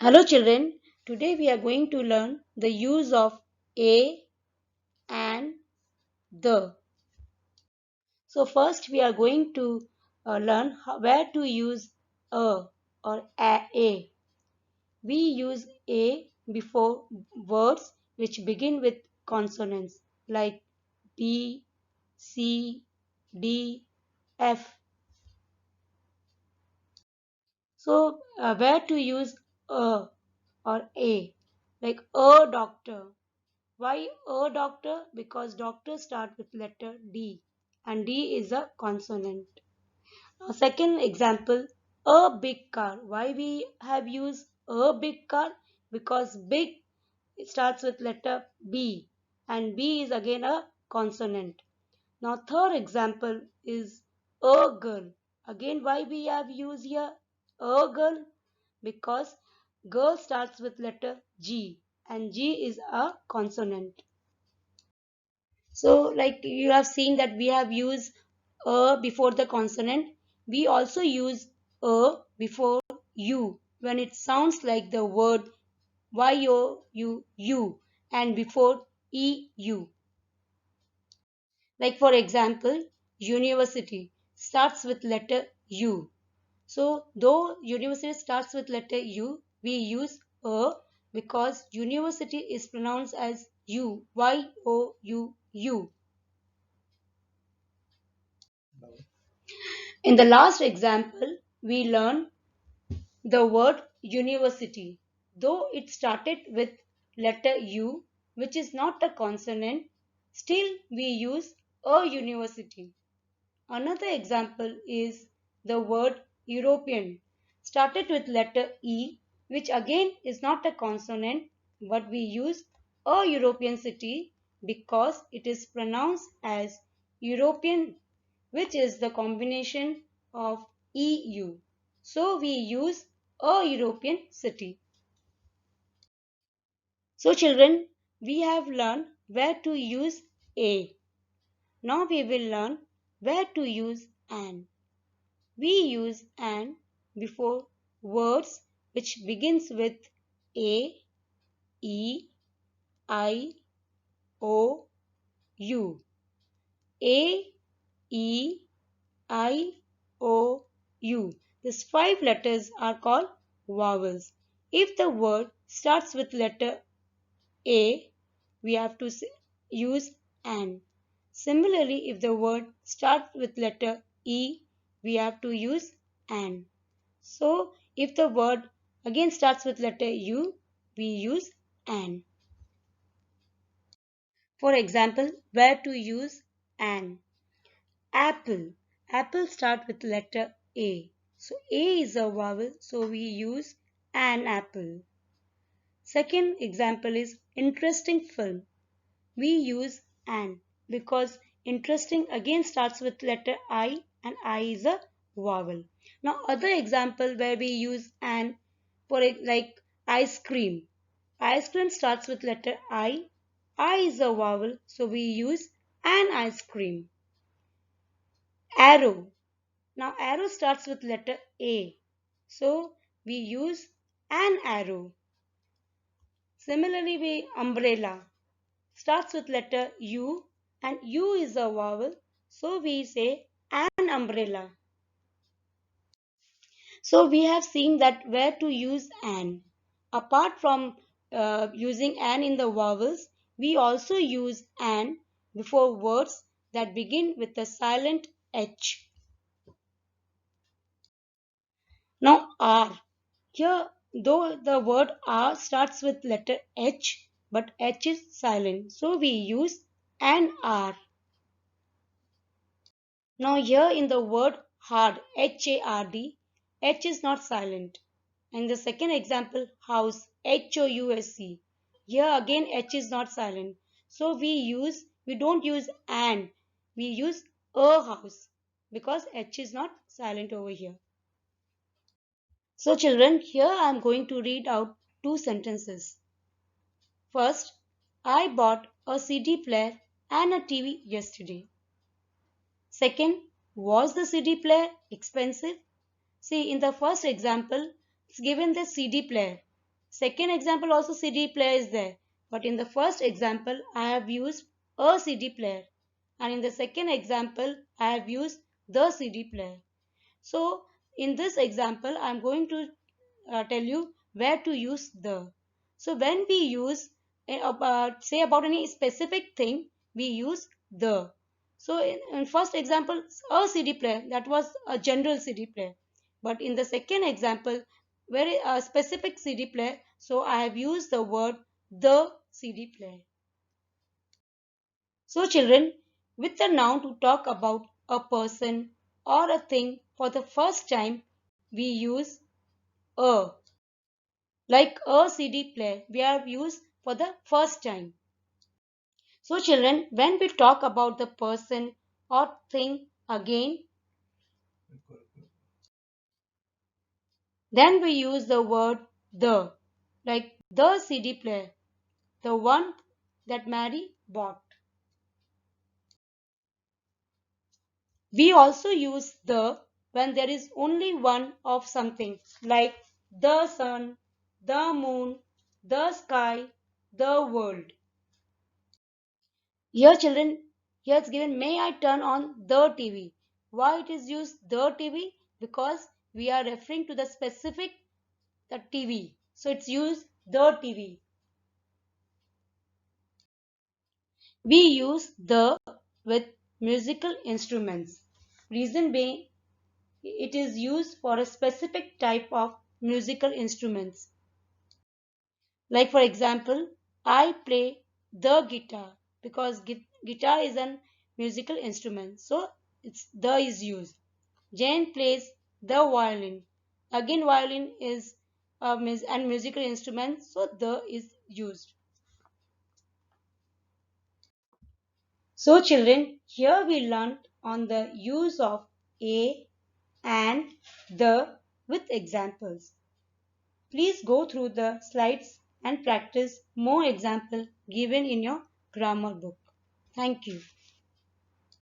Hello children, today we are going to learn the use of a and the. So first we are going to learn where to use a or a. We use a before words which begin with consonants like B, C, D, F. So where to use a or a, like a doctor. Why a doctor? Because doctor start with letter D and D is a consonant. Now, second example, a big car. Why we have used a big car? Because big starts with letter B and B is again a consonant. Now third example is a girl. Again why we have used here a girl? Because girl starts with letter G and G is a consonant. So, like you have seen that we have used a before the consonant. We also use a before U when it sounds like the word you and before EU. Like for example, university starts with letter U. So, though university starts with letter U, we use a because university is pronounced as U. In the last example, we learn the word university. Though it started with letter U, which is not a consonant, still we use a university. Another example is the word European, started with letter E, which again is not a consonant, but we use a European city because it is pronounced as European, which is the combination of EU. So we use a European city. So children, we have learned where to use a. Now we will learn where to use an. We use an before words which begins with A, E, I, O, U. A, E, I, O, U. These five letters are called vowels. If the word starts with letter A, we have to use an. Similarly, if the word starts with letter E, we have to use an. So, if the word again starts with letter U, we use an. For example, where to use an. Apple. Apple start with letter A. So, A is a vowel, so we use an apple. Second example is interesting film. We use an because interesting again starts with letter I and I is a vowel. Now other example where we use an for it like ice cream. Ice cream starts with letter I is a vowel, so we use an ice cream. Arrow. Now arrow starts with letter A, so we use an arrow. Similarly, we umbrella starts with letter U and U is a vowel, so we say an umbrella. So we have seen that where to use an. Apart from using an in the vowels, we also use an before words that begin with a silent H. Now R. Here, though the word R starts with letter H, but H is silent, so we use an R. Now here in the word hard, H-A-R-D, H is not silent. And the second example, house, H-O-U-S-E. Here again H is not silent. So we don't use an, we use a house because H is not silent over here. So children, here I am going to read out two sentences. First, I bought a CD player and a TV yesterday. Second, was the CD player expensive? See, in the first example, it's given the CD player. Second example also CD player is there. But in the first example, I have used a CD player. And in the second example, I have used the CD player. So in this example, I'm going to tell you where to use the. So when we use say about any specific thing, we use the. So in first example, a CD player, that was a general CD player. But in the second example, very specific CD player, so I have used the word the CD player. So children, with the noun to talk about a person or a thing for the first time, we use a. Like a CD player, we have used for the first time. So children, when we talk about the person or thing again, then we use the word the. Like the CD player, the one that Mary bought. We also use the when there is only one of something, like the sun, the moon, the sky, the world. Here children, here it's given, may I turn on the TV. Why it is used the TV? Because we are referring to the specific the TV. So it's used the TV. We use the with musical instruments. Reason being, it is used for a specific type of musical instruments. Like for example, I play the guitar because guitar is an musical instrument. So it's the is used. Jane plays the violin. Again, violin is a musical instrument, so the is used. So children, here we learnt on the use of a and the with examples. Please go through the slides and practice more examples given in your grammar book. Thank you.